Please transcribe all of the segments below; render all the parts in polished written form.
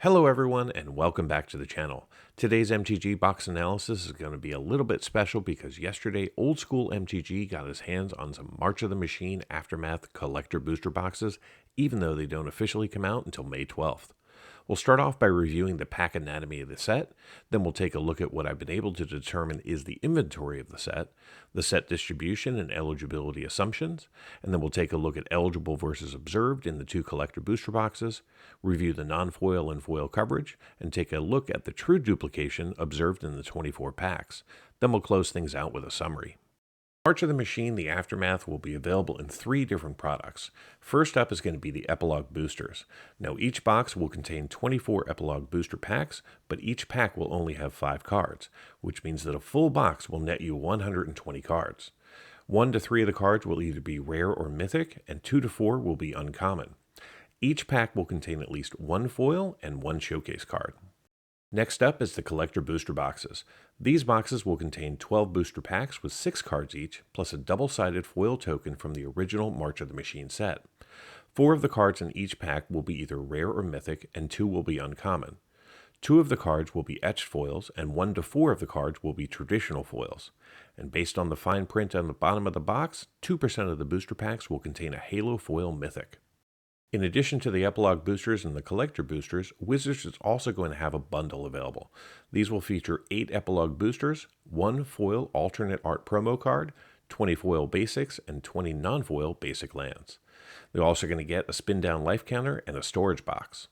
Hello everyone and welcome back to the channel. Today's MTG box analysis is going to be a little bit special because yesterday Old School MTG got his hands on some March of the Machine Aftermath collector booster boxes, even though they don't officially come out until May 12th. We'll start off by reviewing the pack anatomy of the set, then we'll take a look at what I've been able to determine is the inventory of the set distribution and eligibility assumptions, and then we'll take a look at eligible versus observed in the two collector booster boxes, review the non-foil and foil coverage, and take a look at the true duplication observed in the 24 packs. Then we'll close things out with a summary. March of the Machine, the Aftermath, will be available in 3 different products. First up is going to be the Epilogue boosters. Now each box will contain 24 Epilogue booster packs, but each pack will only have 5 cards, which means that a full box will net you 120 cards. 1 to 3 of the cards will either be rare or mythic, and 2 to 4 will be uncommon. Each pack will contain at least 1 foil and 1 showcase card. Next up is the collector booster boxes. These boxes will contain 12 booster packs with 6 cards each, plus a double-sided foil token from the original March of the Machine set. 4 of the cards in each pack will be either rare or mythic, and 2 will be uncommon. 2 of the cards will be etched foils, and 1 to 4 of the cards will be traditional foils. And based on the fine print on the bottom of the box, 2% of the booster packs will contain a Halo foil mythic. In addition to the Epilogue boosters and the collector boosters, Wizards is also going to have a bundle available. These will feature 8 Epilogue boosters, 1 foil alternate art promo card, 20 foil basics, and 20 non-foil basic lands. They're also going to get a spin down life counter and a storage box.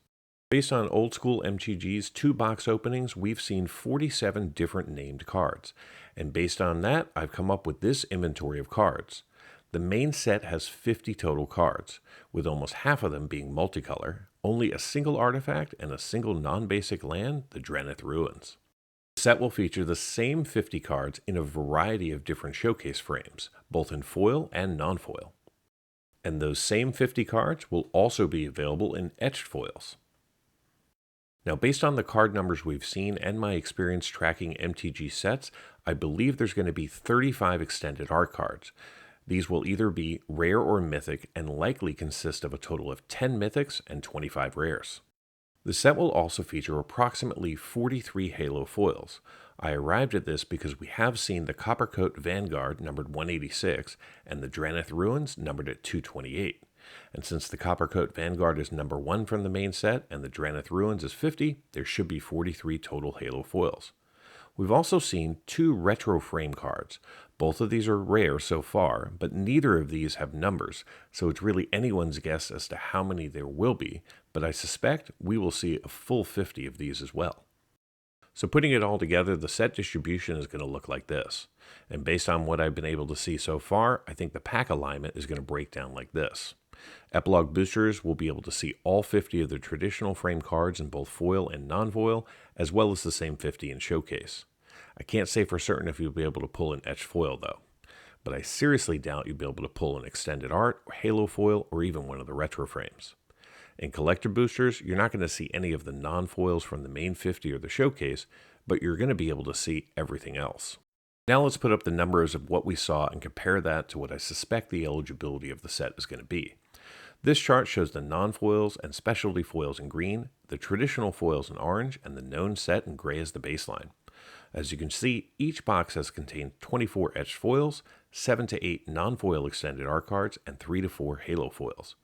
Based on Old School MTG's 2 box openings, we've seen 47 different named cards. And based on that, I've come up with this inventory of cards. The main set has 50 total cards, with almost half of them being multicolor, only a single artifact and a single non-basic land, the Draneth Ruins. The set will feature the same 50 cards in a variety of different showcase frames, both in foil and non-foil. And those same 50 cards will also be available in etched foils. Now, based on the card numbers we've seen and my experience tracking MTG sets, I believe there's going to be 35 extended art cards. These will either be rare or mythic and likely consist of a total of 10 mythics and 25 rares. The set will also feature approximately 43 Halo foils. I arrived at this because we have seen the Coppercoat Vanguard numbered 186 and the Draneth Ruins numbered at 228. And since the Coppercoat Vanguard is number 1 from the main set and the Draneth Ruins is 50, there should be 43 total Halo foils. We've also seen 2 retro frame cards. Both of these are rare so far, but neither of these have numbers, so it's really anyone's guess as to how many there will be, but I suspect we will see a full 50 of these as well. So putting it all together, the set distribution is going to look like this. And based on what I've been able to see so far, I think the pack alignment is going to break down like this. Epilogue boosters will be able to see all 50 of the traditional frame cards in both foil and non-foil, as well as the same 50 in showcase. I can't say for certain if you'll be able to pull an etched foil though, but I seriously doubt you'll be able to pull an extended art, or Halo foil, or even one of the retro frames. In collector boosters, you're not going to see any of the non-foils from the main 50 or the showcase, but you're going to be able to see everything else. Now let's put up the numbers of what we saw and compare that to what I suspect the eligibility of the set is going to be. This chart shows the non-foils and specialty foils in green, the traditional foils in orange, and the known set in gray as the baseline. As you can see, each box has contained 24 etched foils, 7 to 8 non-foil extended art cards, and 3 to 4 Halo foils.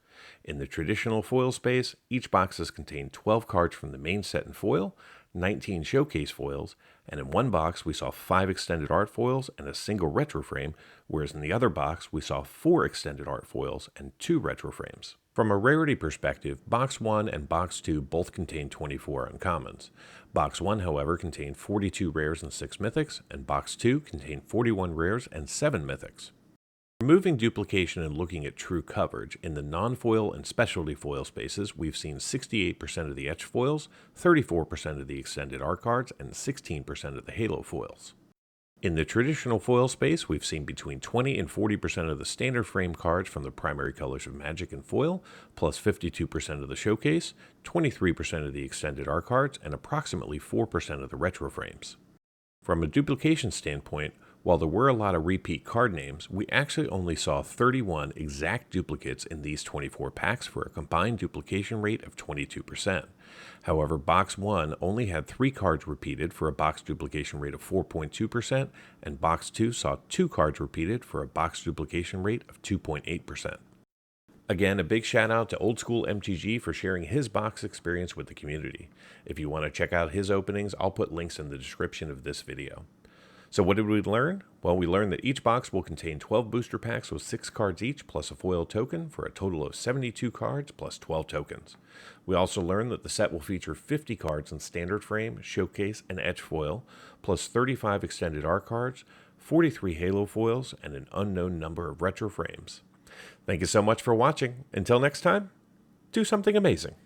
In the traditional foil space, each box has contained 12 cards from the main set in foil, 19 showcase foils, and in one box we saw 5 extended art foils and a single retro frame, whereas in the other box we saw 4 extended art foils and 2 retro frames. From a rarity perspective, Box 1 and Box 2 both contain 24 uncommons. Box 1, however, contained 42 rares and 6 mythics, and Box 2 contained 41 rares and 7 mythics. Removing duplication and looking at true coverage, in the non-foil and specialty foil spaces, we've seen 68% of the etched foils, 34% of the extended art cards, and 16% of the Halo foils. In the traditional foil space, we've seen between 20 and 40% of the standard frame cards from the primary colors of Magic and foil, plus 52% of the showcase, 23% of the extended art cards, and approximately 4% of the retro frames. From a duplication standpoint, While there were a lot of repeat card names, we actually only saw 31 exact duplicates in these 24 packs for a combined duplication rate of 22%. However, Box 1 only had 3 cards repeated for a box duplication rate of 4.2%, and Box 2 saw 2 cards repeated for a box duplication rate of 2.8%. Again, a big shout out to Old School MTG for sharing his box experience with the community. If you want to check out his openings, I'll put links in the description of this video. So what did we learn? Well, we learned that each box will contain 12 booster packs with 6 cards each plus a foil token for a total of 72 cards plus 12 tokens. We also learned that the set will feature 50 cards in standard frame, showcase, and etch foil, plus 35 extended art cards, 43 halo foils, and an unknown number of retro frames. Thank you so much for watching. Until next time, do something amazing.